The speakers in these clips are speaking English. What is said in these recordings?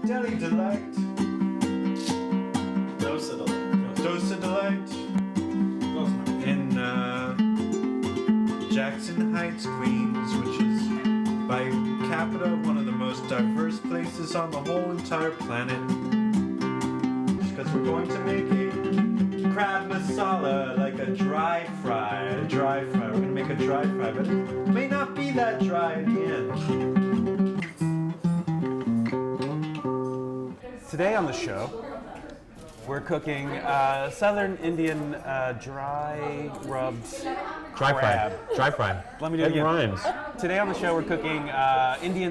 Deli Delight. Dosa Delight. Dosa Delight. In Jackson Heights, Queens, which is by capita one of the most diverse places on the whole entire planet. Because we're going to make a crab masala, like a dry fry. We're going to make a dry fry, but it may not be that dry in the end. Today on the show, we're cooking Southern Indian dry rubbed crab. Dry fry. Let me do it again. Rhymes. Today on the show, we're cooking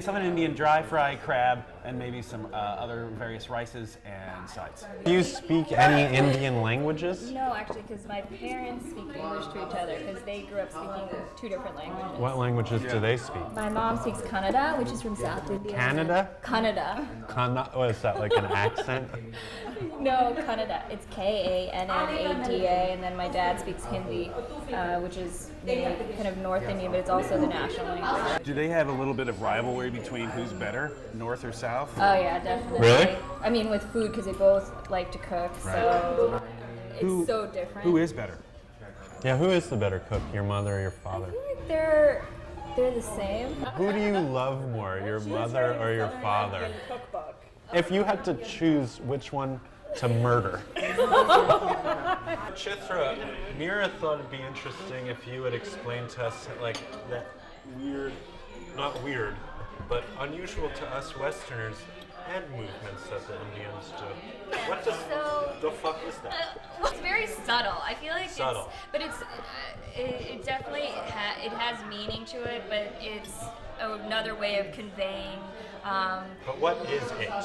Southern Indian dry fry crab and maybe some other various rices and sides. Do you speak any Indian languages? No, actually, because my parents speak English to each other because they grew up speaking two different languages. What languages do they speak? My mom speaks Kannada, which is from South India. Canada? Kannada. What is that, like an accent? No, Kannada. It's Kannada, and then my dad speaks Hindi, which is kind of North Indian, but it's also the national language. Do they have a little bit of rivalry between who's better, North or South? Oh yeah, definitely. Really? I mean, with food, because they both like to cook, so it's so different. Who is better? Yeah, who is the better cook, your mother or your I father? feel like they're the same. Who do you love more, your mother or your father? If you had to choose which one to murder. Chitra, Mira thought it'd be interesting if you would explain to us, like, that weird, not weird, but unusual to us Westerners, hand movements that the Indians do. What the fuck is that? Well, it's very subtle. I feel like Subtle. it definitely it has meaning to it, but it's another way of conveying. But what is it? I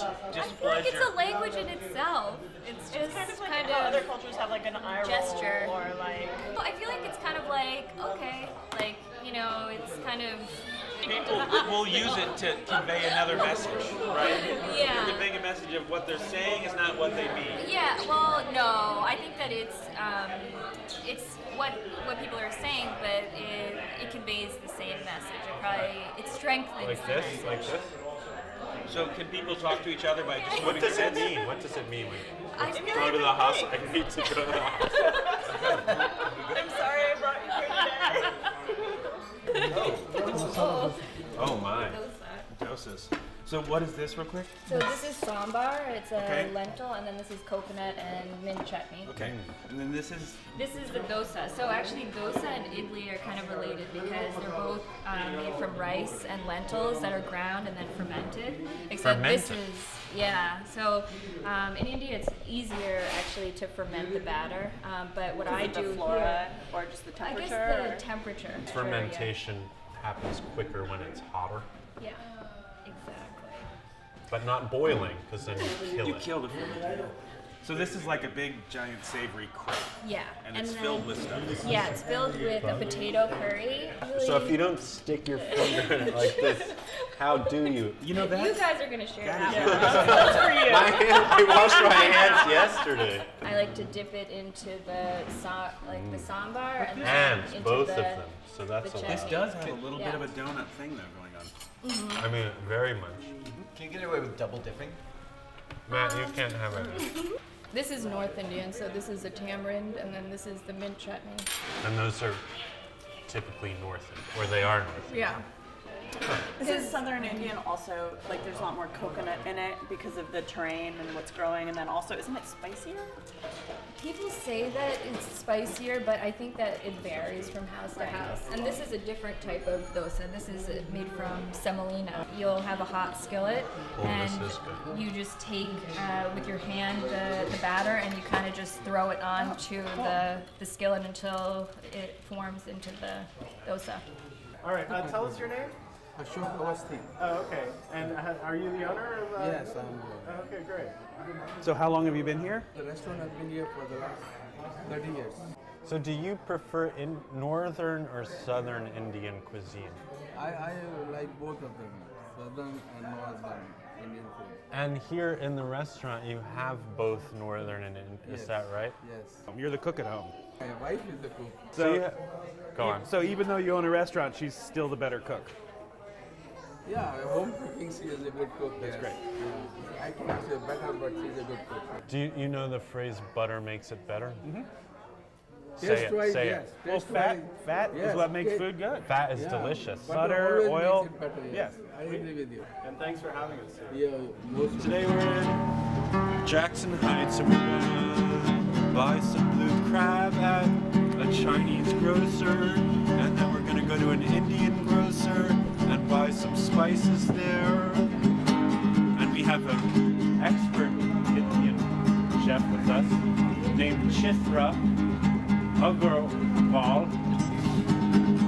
feel like it's a language in itself. It's just kind of other cultures have like an eye gesture roll or like. Well, I feel like it's kind of like okay, like it's kind of. People will use it to convey another message, right? Yeah. They're conveying a message of what they're saying is not what they mean. Yeah, well, no, I think that it's what people are saying, but it conveys the same message. It strengthens. Like this? Like this? So can people talk to each other by just What moving does their it heads? mean? What does it mean? I Like, feel go like to the hospital. I need to go to the hospital. I'm sorry I brought you here Oh my. Dosas. So what is this real quick? So this is sambar. It's a Okay. lentil, and then this is coconut and mint chutney. Okay. And then this is This is the dosa. So actually, dosa and idli are kind of related because they're both made from rice and lentils that are ground and then fermented. Except this Fermented? is So in India, it's easier actually to ferment the batter. But what I do flora here, or just the I guess temperature. the temperature. Fermentation happens quicker when it's hotter, Yeah, exactly. but not boiling, because then you kill you it. killed it. So this is like a big, giant, savory crepe, Yeah. and it's then- filled with stuff. Yeah, it's filled with a potato curry. So if you don't stick your finger in it like this, how do you? You know that? You guys are gonna share that. My hand, I washed my hands yesterday. I like to dip it into the the sambar and then Hands, into both the, of them. So that's the a This lot. does have a little Yeah. bit of a donut thing though going on. I mean, very much. Can you get away with double dipping? Matt, you can't have it. This is North Indian, so this is a tamarind, and then this is the mint chutney. And those are typically North, or they are North. Yeah. This is Southern Indian also, like there's a lot more coconut in it because of the terrain and what's growing, and then also, isn't it spicier? People say that it's spicier, but I think that it varies from house to house. And this is a different type of dosa. This is made from semolina. You'll have a hot skillet, Oh, and this is good. you just take with your hand the batter, and you kind of just throw it onto the skillet until it forms into the dosa. All right, tell us your name. Ashok Awasthi. Oh, okay. And are you the owner of? Yes, I'm Okay, great. So how long have you been here? the restaurant has been here for the last 30 years. So do you prefer in Northern or Southern Indian cuisine? I like both of them, southern and northern Indian food. And here in the restaurant, you have both Northern and Indian. Is Yes. that right? Yes. You're the cook at home. My wife is the cook. So you go on. So even though you own a restaurant, she's still the better cook. Yeah, home cooking, she is a good cook. That's yes. great. Yeah. I cannot say better, but he's a good cook. Do you know the phrase "butter makes it better"? Taste it. wise, Say yes. it. Well, Taste-wise, fat yes. is what makes Taste- food good. Fat is Yeah, delicious. Butter, always oil. makes it better, yes. I agree with you. And thanks for having us here. Yeah, most Today we're in Jackson Heights and we're gonna buy some blue crab at a Chinese grocer, and then we're gonna go to an Indian grocer and buy some spices there. And we have an expert Indian chef with us named Chitra Agarwal,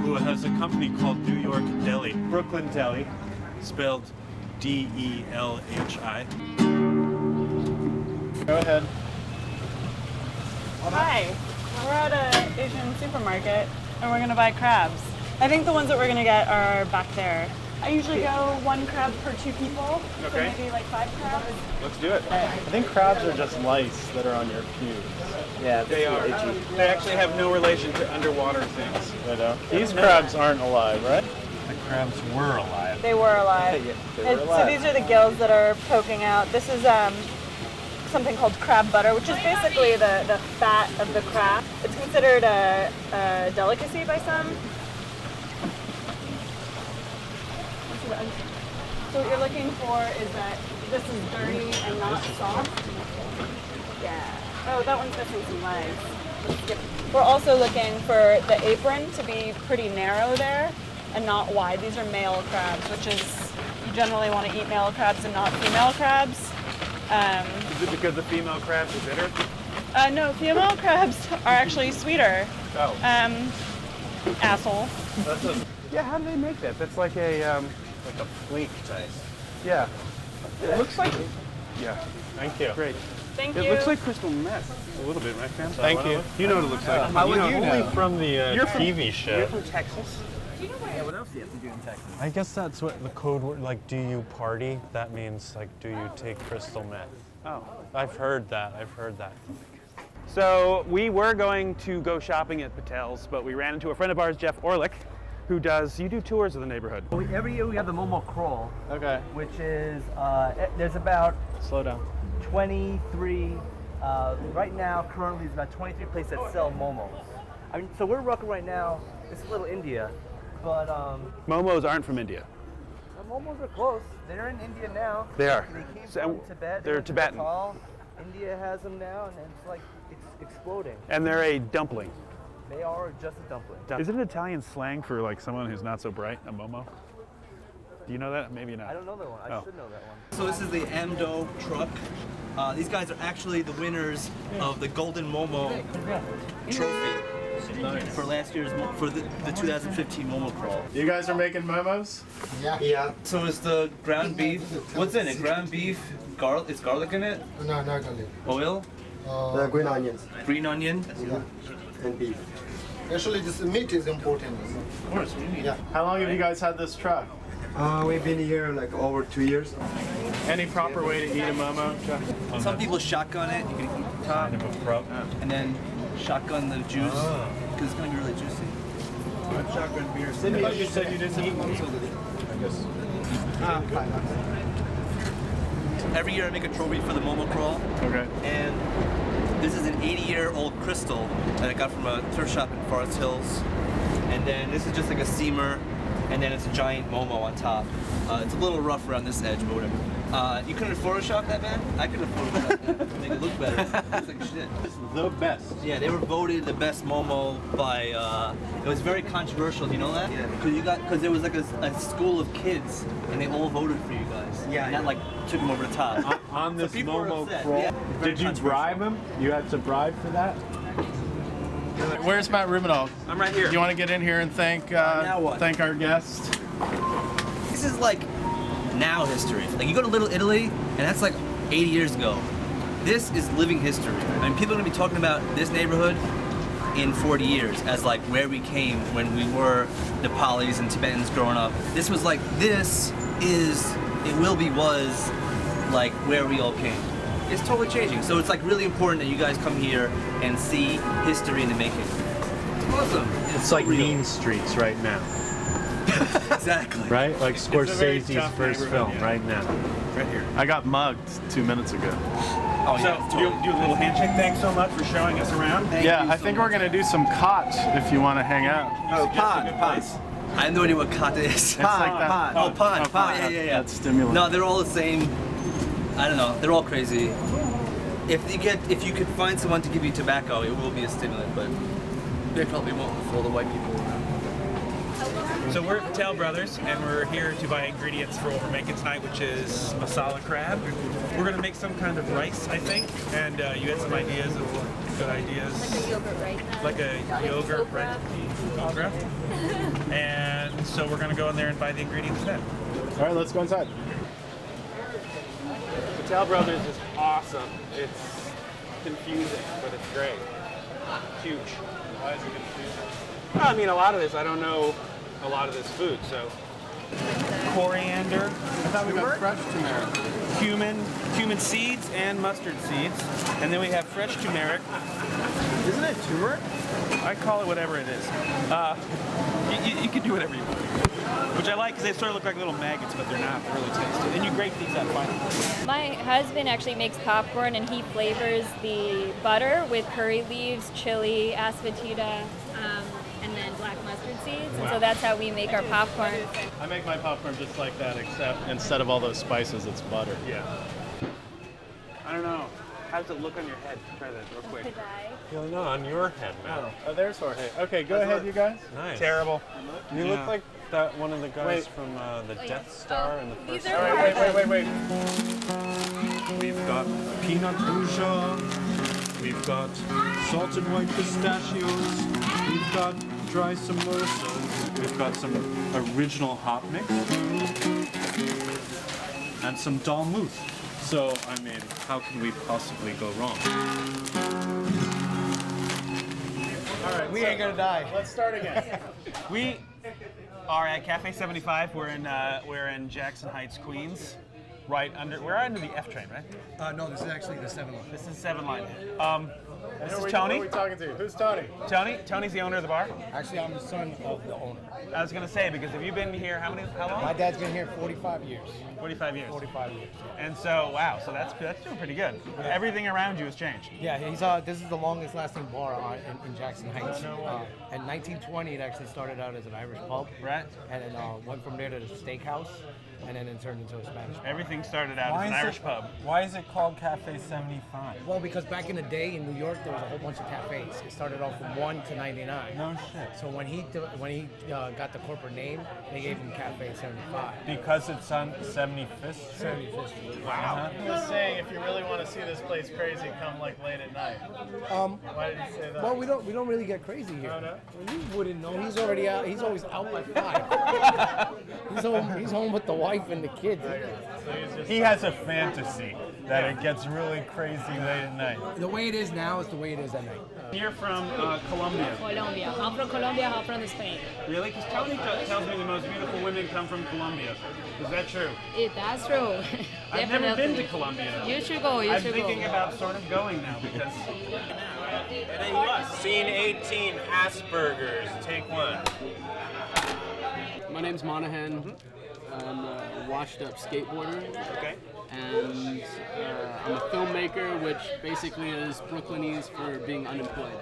who has a company called New York Deli, Brooklyn Deli, spelled D-E-L-H-I. Go ahead. Hi, we're at an Asian supermarket and we're gonna buy crabs. I think the ones that we're gonna get are back there. I usually go 1 crab per 2 people, so Okay. maybe like 5 crabs. Let's do it. I think crabs are just lice that are on your pubes. Yeah, they are. They actually have no relation to underwater things. You know? These crabs aren't alive, right? The crabs were alive. They were alive. they were So alive. these are the gills that are poking out. This is something called crab butter, which is basically the fat of the crab. It's considered a delicacy by some. So what you're looking for is that this is dirty and not soft. Yeah. Oh, that one's missing some legs. Let's skip. We're also looking for the apron to be pretty narrow there and not wide. These are male crabs, which is, you generally want to eat male crabs and not female crabs. Is it because the female crabs are bitter? No, female crabs are actually sweeter. Oh. Asshole. Yeah, how do they make that? That's like a flake type. Yeah. It looks like. Yeah. Thank you. Great. Thank It you. looks like crystal meth. A little bit, right, Cam? Thank you. You know what it looks like. How would know. only from the You're from- TV show. You're from Texas? Yeah, what else do you have to do in Texas? I guess that's what the code word, like, do you party? That means, like, do you take crystal meth? Oh. I've heard that. I've heard that. So we were going to go shopping at Patel's, but we ran into a friend of ours, Jeff Orlick, who does, you do tours of the neighborhood. Every year we have the Momo Crawl, Okay. which is, there's about Slow down. 23, right now, currently, there's about 23 places that sell Momos. I mean, so we're rocking right now, it's a little India, but Momos aren't from India. the Momos are close. They're in India now. They are. They came So- from Tibet. They they're went to Tibetan. Nepal. India has them now, and it's like, it's exploding. And they're a dumpling. They are just a dumpling. Is it an Italian slang for like someone who's not so bright, a momo? Do you know that? Maybe not. I don't know that one. I Oh. should know that one. So this is the Amdo truck. These guys are actually the winners of the Golden Momo trophy for last year's for the 2015 Momo crawl. You guys are making momos? Yeah. So it's the ground beef. What's in it? Ground beef, garlic. It's garlic in it. No, not garlic. Oil, The green onions. green onion. And beef. Actually, this meat is important. Of course, we need. Yeah. How long have you guys had this truck? We've been here like over 2 years. Any proper way to eat a momo? Some people shotgun it. You can eat the top, and then shotgun the juice because it's gonna be really juicy. Shotgun beer. Cindy, you said you didn't eat meat. I guess. Every year I make a trophy for the Momo crawl. Okay. And this is an 80-year-old crystal that I got from a thrift shop in Forest Hills. And then this is just like a steamer, and then it's a giant Momo on top. It's a little rough around this edge, but whatever. You couldn't Photoshop that, man? I could have Photoshopped that to make it look better. It's like shit. The best. Yeah, they were voted the best Momo by, it was very controversial, do you know that? Yeah. Because there was like a school of kids, and they all voted for you guys. Yeah. And that like took them over the top. On this people were momo upset, crawl, yeah. did you bribe him? You had to bribe for that? Where's Matt Rubenall? I'm right here. You want to get in here and thank now what? thank our guest? This is like now history. Like you go to Little Italy, and that's like 80 years ago. This is living history. I mean, people are gonna be talking about this neighborhood in 40 years as like where we came when we were Nepalis and Tibetans growing up. This was like, this is, it will be, was like where we all came. It's totally changing. So it's like really important that you guys come here and see history in the making. It's awesome. It's like Mean Streets right now. Exactly. Right? Like It's a very Scorsese's tough first neighborhood, film yeah. right now. Right here. I got mugged 2 minutes ago. Oh, So, yeah, do a little handshake. Thanks so much for showing us around. Yeah, I think we're gonna do some cot if you want to hang out. Oh, pod. I have no idea what kata is. It's like that. Oh, pod. Yeah. That's stimulant. No, they're all the same. I don't know. They're all crazy. If you could find someone to give you tobacco, it will be a stimulant, but they probably won't with all the white people around. So we're at Patel Brothers, and we're here to buy ingredients for what we're making tonight, which is masala crab. We're going to make some kind of rice, I think, and you had some ideas of good ideas. Like a yogurt rice. Like a yogurt rice. And so we're going to go in there and buy the ingredients then. All right, let's go inside. Patel Brothers is awesome. It's confusing, but it's great. Huge. Why is it confusing? Well, I mean, a lot of this, I don't know a lot of this food, so. Coriander, I thought we got fresh turmeric. cumin seeds and mustard seeds. And then we have fresh turmeric. Isn't it turmeric? I call it whatever it is. You can do whatever you want. Which I like because they sort of look like little maggots, but they're not. They're really tasty. And you grate these up fine. My husband actually makes popcorn, and he flavors the butter with curry leaves, chili, asafoetida, and then black mustard seeds. And so that's how we make our popcorn. I make my popcorn just like that, except instead of all those spices, it's butter. Yeah. I don't know. How does it look on your head? Try that real quick. Could I? No, on your head, Matt. Oh, there's Jorge. Okay, go ahead, you guys. Nice. Terrible. You look like that one of the guys Wait. from the Death Star in the These first. are All right, wait. We've got peanut bouchon. We've got salted white pistachios. We've got dry samosas. We've got some original hot mix. And some dal mousse. So, I mean, how can we possibly go wrong? All right, we ain't gonna die. Let's start again. We are at Cafe 75. We're in Jackson Heights, Queens. We're under the F train, right? No, this is actually the 7 line. This is 7 line. This is Who Tony. are we talking to? Who's Tony? Tony's the owner of the bar. Actually, I'm the son of the owner. I was gonna say, because have you been here how long? My dad's been here 45 years. 45 years. 45 years. Yeah. And so, wow, so that's doing pretty good. Everything around you has changed. Yeah, this is the longest lasting bar in Jackson Heights. In 1920, it actually started out as an Irish pub. Right. And then went from there to the steakhouse, and then it turned into a Spanish pub. Everything started out as an Irish pub. Why is it called Cafe 75? Well, because back in the day in New York, there was a whole bunch of cafes. It started off from 1 to 99. No shit. So when he got the corporate name, they gave him Cafe 75. Because it's on 75th? 75th Street. Wow. I'm just saying, if you really want to see this place crazy, come like late at night. Why did you say that? Well, we don't really get crazy here. Oh, no? Well, you wouldn't know. He's already out. He's always out by 5. He's home with the wife and the kids. He has a fantasy that it gets really crazy late at night. The way it is now is the way it is at night. You're from Colombia. Colombia. I'm from Colombia. I'm from Spain. Really? Because Tony tells me the most beautiful women come from Colombia. Is that true? That's true. I've never been to Colombia. You should go. I'm thinking about sort of going now because. Scene 18, Asperger's. Take 1. My name's Monahan. I'm a washed-up skateboarder. Okay. And I'm a filmmaker, which basically is Brooklynese for being unemployed.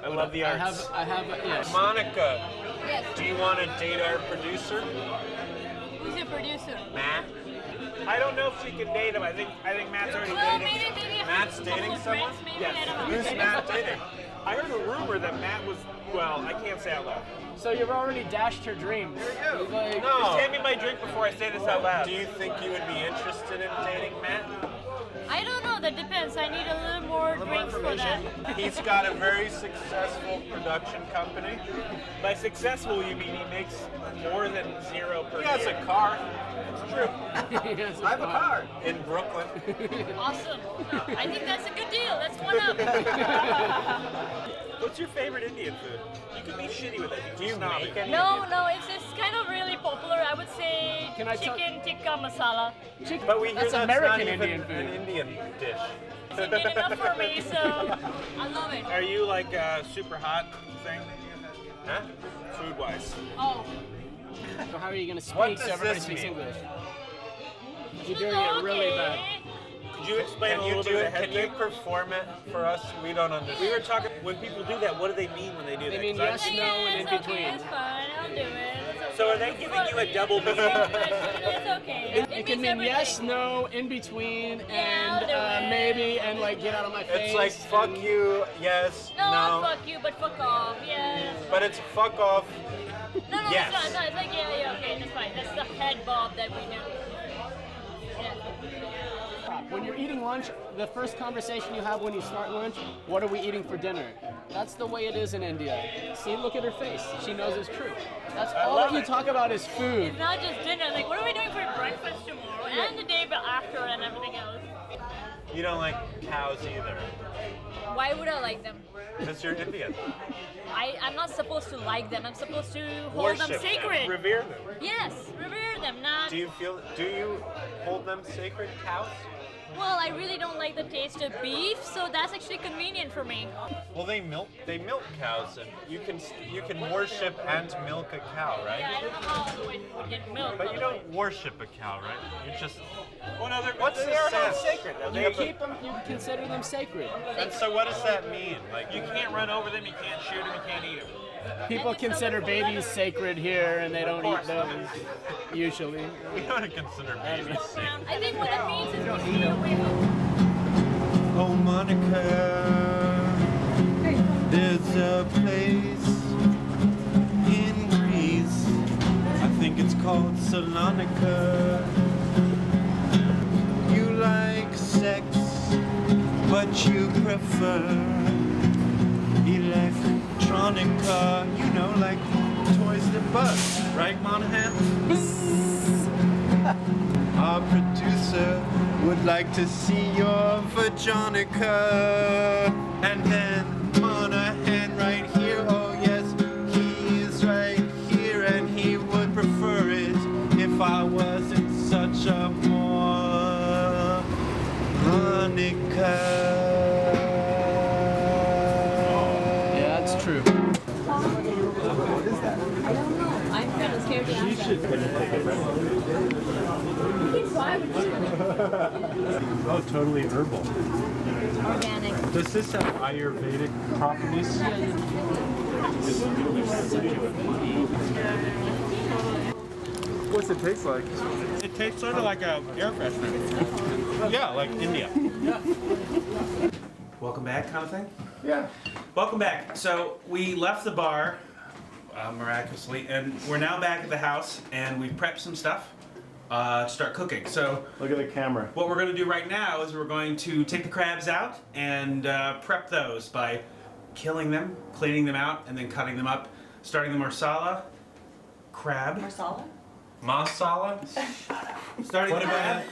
I love the arts. I have, yes. Monica, Yes. do you want to date our producer? Who's your producer? Matt? I don't know if she can date him. I think Matt's already dating. Maybe Matt's dating someone? Yes. Who's Matt dating? I heard a rumor that Matt was. Well, I can't say out loud. So you've already dashed her dreams. Like, just hand me my drink before I say this out loud. Do you think you would be interested in dating Matt? I don't know. That depends. I need a little more drinks for that. He's got a very successful production company. By successful, you mean he makes more than 0 per He has year. a car. It's true. Yes, I have a car in Brooklyn. Awesome. I think that's a good deal. That's one up. What's your favorite Indian food? You can be shitty with it. Do you make any? No, it's just kind of really popular. I would say chicken tikka masala. But we hear That's that's American not even Indian food. an Indian dish. It's been enough for me, so I love it. Are you like a super hot thing? Huh? Food-wise. Oh. So how are you going to What speak does so everybody this speaks mean? English? You're doing it really bad. Could you explain a little bit of the head Can you perform it for us? We don't understand. We were talking, when people do that, what do they mean when they do They that? mean 'Cause yes, no, and in It's between. okay, it's fine. I'll do it. It's okay. So are they giving you a double meaning? It's okay. It can mean yes, no, in between, and maybe, and like get out of my face. It's like fuck you, yes, No, fuck you, but fuck off. Yes. But it's fuck off. No, Yes. it's not. It's like, yeah, okay, that's fine. That's the head bob that we do. Yeah. When you're eating lunch, the first conversation you have when you start lunch, what are we eating for dinner? That's the way it is in India. See, look at her face. She knows it's true. That's all that you talk about is food. It's not just dinner. Like, what are we doing for breakfast tomorrow and the day after and everything else? You don't like cows either. Why would I like them? Because you're Indian. I'm not supposed to like them. I'm supposed to hold them Worship sacred. them. Revere them. Yes, revere them. Not. Do you hold them sacred, cows? Well, I really don't like the taste of beef, so that's actually convenient for me. Well, they milk cows, and you can worship and milk a cow, right? Yeah, I don't know how it would get milk. But you don't worship a cow, right? You just. What's the they are not sense? sacred. Though. You keep them, you consider them sacred. And so what does that mean? Like You can't run over them, you can't shoot them, you can't eat them. People consider babies sacred here, and they don't eat them, usually. we don't consider babies sacred. I think what it means is we stay away from. Oh, Monica, there's a place in Greece. I think it's called Salonika. You like sex, but you prefer electronica. You know, like toys that buzz, right, Monahan? Our producer would like to see your vaginica. And then Monahan right here, oh yes, he is right here, and he would prefer it if I wasn't such a Monica. Yeah, that's true. What is that? I don't know. I'm kind of scared to ask Oh, totally herbal. Organic. Does this have Ayurvedic properties? What's it taste like? It tastes sort of like a air freshener. Yeah, like India. Welcome back, kind of thing? Yeah. Welcome back. So we left the bar, miraculously, and we're now back at the house, and we've prepped some stuff to start cooking. So Look at the camera. what we're going to do right now is we're going to take the crabs out and prep those by killing them, cleaning them out, and then cutting them up, starting the marsala crab. Masala? Masala? Starting What the about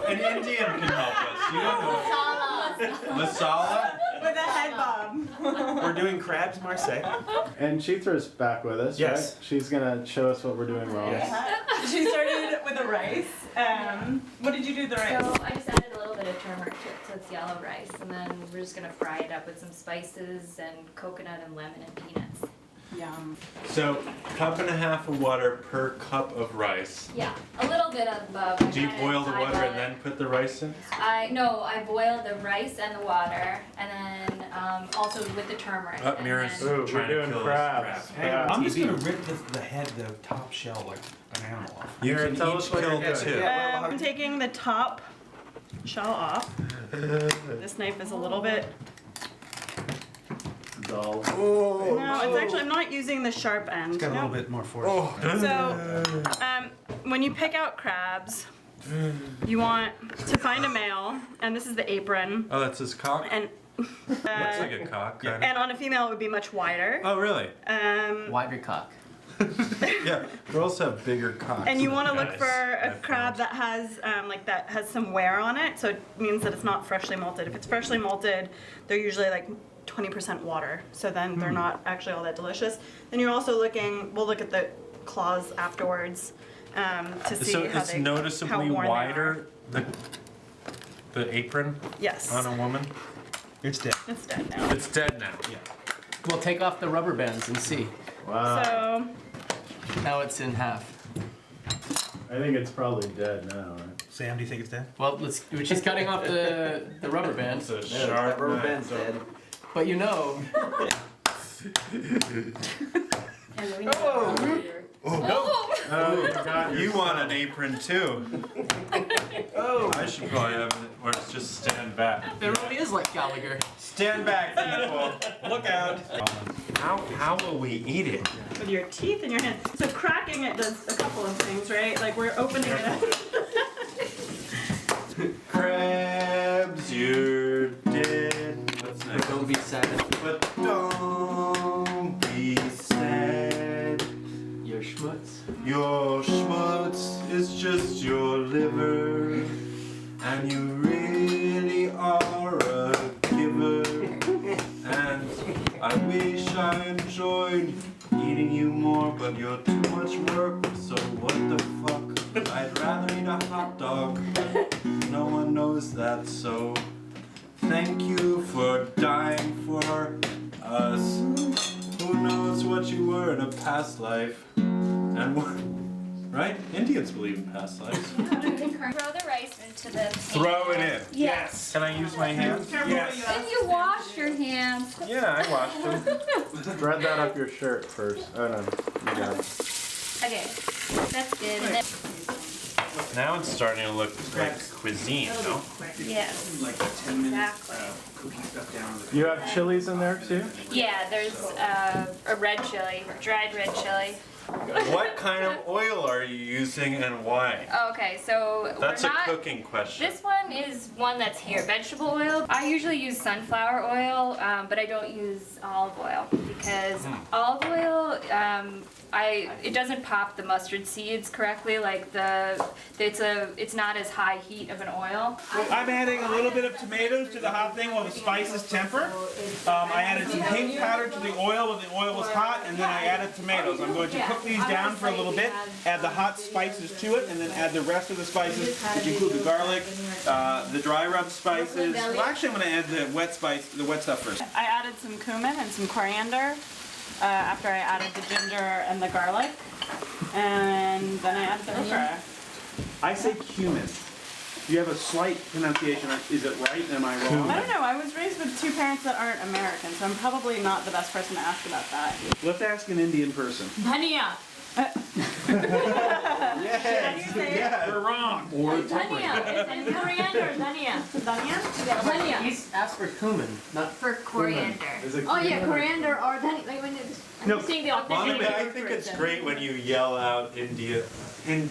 an Indian can help us? You don't know. Masala? With a head bob. We're doing crabs Marseille. And Chitra's back with us, Yes. right? She's gonna show us what we're doing wrong. Yes. She started with the rice. What did you do to the rice? So I just added a little bit of turmeric to it, so it's yellow rice, and then we're just gonna fry it up with some spices and coconut and lemon and peanuts. Yum. So, cup and a half of water per cup of rice. Yeah, a little bit of. Do you boil the water and then put the rice in? I boiled the rice and the water, and then also with the turmeric. Oh, and Mira's then- Ooh, we're trying to doing kill crabs. us. Hey, I'm just going to rip the head, the top shell, like an animal off. Mira, tell us what you're kill doing. I'm taking the top shell off. This knife is a little bit. Dull. No, it's actually, I'm not using the sharp end. It's got a little Nope. bit more force. So, when you pick out crabs, you want to find a male, and this is the apron. Oh, that's his cock? And Looks like a cock, kind of. and on a female, it would be much wider. Oh, really? Wider cock. Yeah, girls have bigger cocks. And you want to than look guys, for a I've crab found. that has that has some wear on it, so it means that it's not freshly malted. If it's freshly malted, they're usually like 20% water, so then they're not actually all that delicious. Then you're also we'll look at the claws afterwards to see So how it's how noticeably worn they are. wider, the apron Yes. on a woman? It's dead. It's dead now. It's dead now. Yeah. We'll take off the rubber bands and see. Wow. So now it's in half. I think it's probably dead now, right? Sam, do you think it's dead? Well, she's cutting off the rubber band. It's a sharp rubber knife. band's dead. But you know. You want an apron too. I should probably have it where it's just stand back. It really is like Gallagher. Stand back, people. Look out. How will we eat it? With your teeth in your hand. So cracking it does a couple of things, right? Like we're opening it up. Crabs, you're dead. What's next? But don't be sad. But don't be sad. Your schmutz. Your schmutz is just your liver. And you really are a giver. And I wish I enjoyed eating you more, but you're too much work, so what the fuck? I'd rather eat a hot dog. No one knows that, so thank you for dying for us. Who knows what you were in a past life? And what, right? Indians believe in past lives. Throw the rice into the pan. Throw it in. Yes. Can I use my hands? Yes. If you wash your hands. Yeah, I washed them. Thread that up your shirt first. Oh no, you got it. Okay, that's good. And then, Now it's starting to look like cuisine, no? yes. Like 10 minutes Exactly. cooking stuff down. You have chilies in there too? Yeah, there's a red chili, dried red chili. What kind of oil are you using and why? Okay, so That's we're a not, cooking question. This one is one that's here, vegetable oil. I usually use sunflower oil, but I don't use olive oil because olive oil, it doesn't pop the mustard seeds correctly. Like it's not as high heat of an oil. I'm adding a little bit of tomatoes to the hot thing while the spices temper. I added some pink powder to the oil when the oil was hot, and then I added tomatoes. I'm going to cook these down for a little bit, add the hot spices to it, and then add the rest of the spices, which include the garlic, the dry rub spices. Well, actually, I'm going to add the wet stuff first. I added some cumin and some coriander after I added the ginger and the garlic. And then I added the okra. I say cumin. You have a slight pronunciation. Is it right? Am I wrong? I don't know. I was raised with two parents that aren't American, so I'm probably not the best person to ask about that. Let's ask an Indian person. Dhania. Yes, yes. We're wrong. Or Dhania. And coriander. Dhania. Dhania? Yeah, dhania. He's asked for cumin, not For coriander. Oh yeah, coriander or dhania. Like when it's, I'm saying the authentic. Monica, I think it's great when you yell out India. It is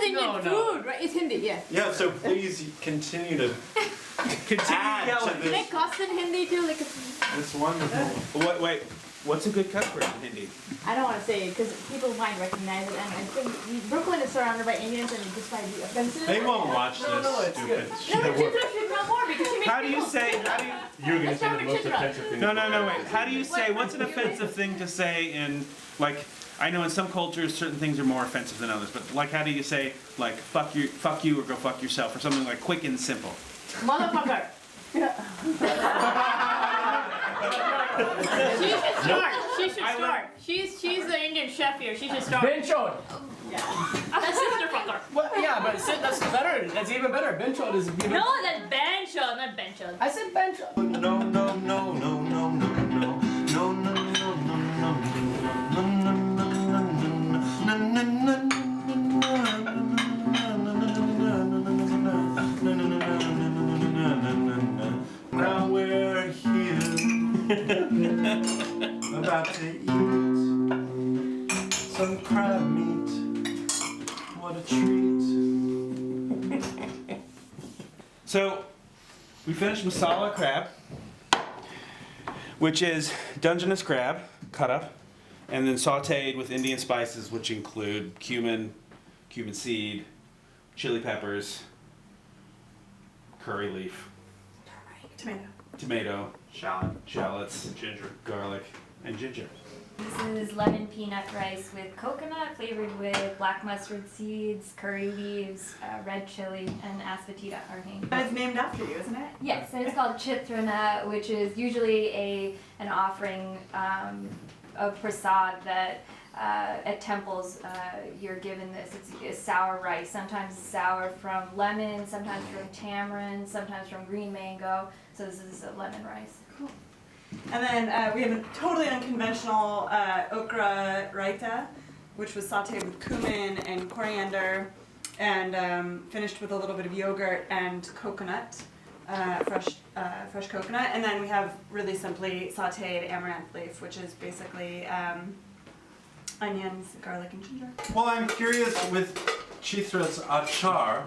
Indian food, right? It's Hindi, yeah. Yeah, so please continue to add to Can I this. cuss in Hindi too? Like, It's wonderful. Wait. What's a good cuss word in Hindi? I don't want to say it because people might recognize it, and I think Brooklyn is surrounded by Indians, and it just might be offensive. They won't watch this stupid No, shit. but Chitra should know more because she makes How do you say? You're gonna Let's say start the with most Chitra. offensive thing. No, wait. How do you say? What's an offensive thing to say in like? I know in some cultures certain things are more offensive than others, but like how do you say like fuck you, or go fuck yourself, or something like quick and simple? motherfucker. She should start. She should start. She's the Indian chef here. She should start. Benchod. That's sister fucker. Well, yeah, but that's better. That's even better. Benchod is even. No, that's benchod, not benchod. I said benchod. Now we're here, about to eat some crab meat. What a treat. So we finished masala crab, which is Dungeness crab cut up and then sauteed with Indian spices, which include cumin seed, chili peppers, curry leaf, tomato, shallots, ginger, garlic, and ginger. This is lemon peanut rice with coconut flavored with black mustard seeds, curry leaves, red chili, and asafoetida arhing. It's named after you, isn't it? Yes, and it's called Chitra, which is usually an offering prasad that at temples you're given this. It's sour rice. Sometimes it's sour from lemon, sometimes from tamarind, sometimes from green mango. So this is a lemon rice. Cool. And then we have a totally unconventional okra raita, which was sauteed with cumin and coriander, and finished with a little bit of yogurt and coconut, fresh coconut. And then we have really simply sauteed amaranth leaf, which is basically onions, garlic, and ginger. Well, I'm curious with Chitra's achar,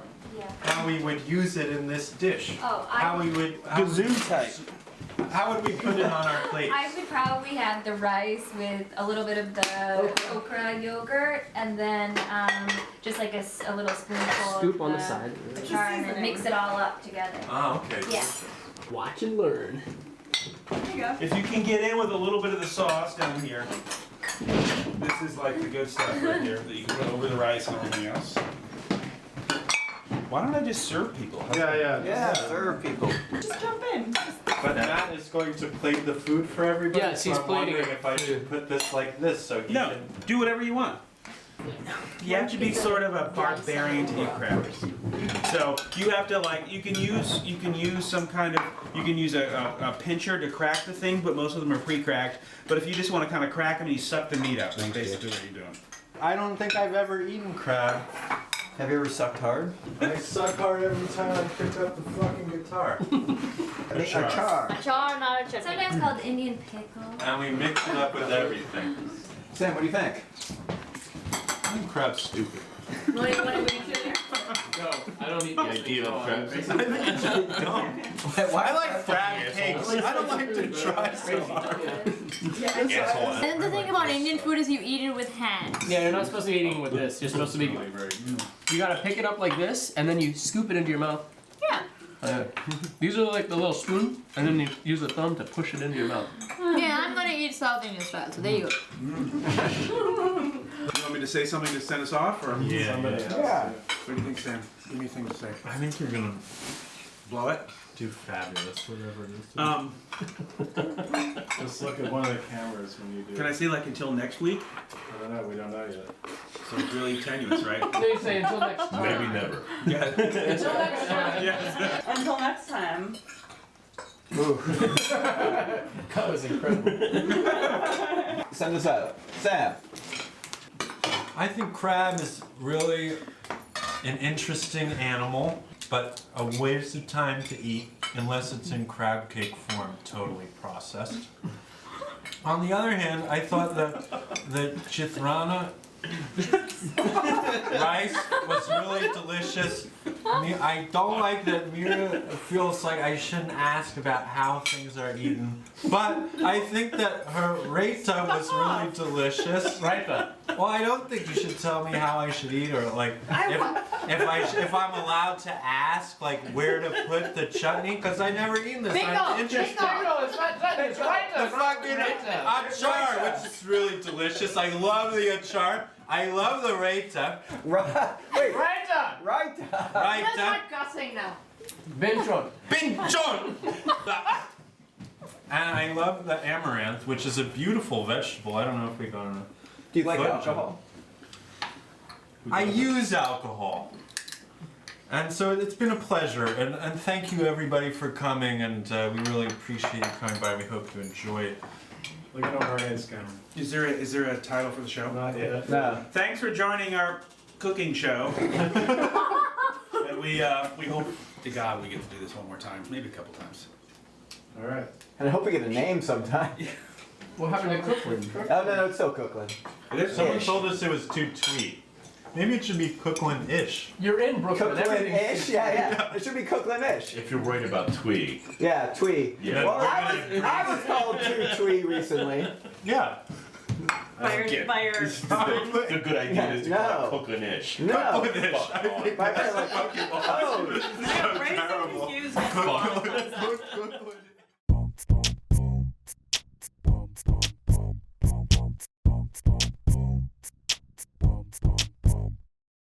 how we would use it in this dish. Oh, how we would How would we put it on our plate? I would probably have the rice with a little bit of the okra yogurt, and then just like a little spoonful Scoop on of the side. achar, and then mix it all up together. Oh, okay. Yeah. Watch and learn. There you go. If you can get in with a little bit of the sauce down here, this is like the good stuff right here that you can put over the rice and everything else. Why don't I just serve people? Yeah, serve people. Just jump in. But Matt is going to plate the food for everybody. Yes, so he's I'm plating wondering it. if I should put this like this so he can. Do whatever you want. You have to be sort of a barbarian to eat crackers. So you have to you can use some kind of, you can use a pincher to crack the thing, but most of them are pre-cracked. But if you just want to kind of crack them, you suck the meat out. That's basically what you're doing. I don't think I've ever eaten crab. Have you ever sucked hard? I suck hard every time I pick up the fucking guitar. Achar. Achar, not a chutney. Sometimes called Indian pickle. And we mix it up with everything. Sam, what do you think? I think crab's stupid. What do you want to bring to there? No, I don't eat the idea of crab. I think it's just dumb. I like crab cakes. I don't like to try so hard. And the thing about Indian food is you eat it with hands. Yeah, you're not supposed to be eating with this. You're supposed to be. You gotta pick it up like this, and then you scoop it into your mouth. Yeah. These are like the little spoon, and then you use the thumb to push it into your mouth. Yeah, I'm gonna eat South Indian style, so there you go. You want me to say something to send us off, or somebody else? Yeah. What do you think, Sam? Give me a thing to say. I think you're gonna Blow it. do fabulous, whatever it is. Just look at one of the cameras when you do. Can I say until next week? I don't know. We don't know yet. So it's really tenuous, right? No, you say until next time. Maybe never. Yeah. Until next time. Yes. Until next time. That was incredible. Send us out. Sam. I think crab is really an interesting animal, but a waste of time to eat unless it's in crab cake form, totally processed. On the other hand, I thought the chitrana rice was really delicious. I don't like that Mira feels like I shouldn't ask about how things are eaten, but I think that her raita was really delicious. Raita. Well, I don't think you should tell me how I should eat, or like if I'm allowed to ask like where to put the chutney, because I never eaten this. I'm interested. It's not chutney, it's raita. The fucking achar, which is really delicious. I love the achar. I love the raita. Wait. Raita. Raita. Let's Raita. start cussing now. Binchon. Pinchon. And I love the amaranth, which is a beautiful vegetable. I don't know if we got enough. Do you like alcohol? I use alcohol. And so it's been a pleasure, and thank you everybody for coming, and we really appreciate you coming by. We hope you enjoy it. Look at our heads, Cameron. Is there a title for the show? Not yet. No. Thanks for joining our cooking show. And we hope to God we get to do this one more time, maybe a couple times. All right. And I hope we get a name sometime. What happened to Cooklyn? Oh, no, it's still Cooklyn. Someone told us it was too twee. Maybe it should be Cooklyn-ish. You're in Brooklyn. Cooklyn-ish? Yeah. It should be Cooklyn-ish. If you're worried about twee. Yeah, twee. Yeah. Well, I was called too twee recently. Yeah. By your The good idea is to call it Cooklyn-ish. No. Cooklyn-ish. My friend like, oh. Raise the confusion. Cooklyn.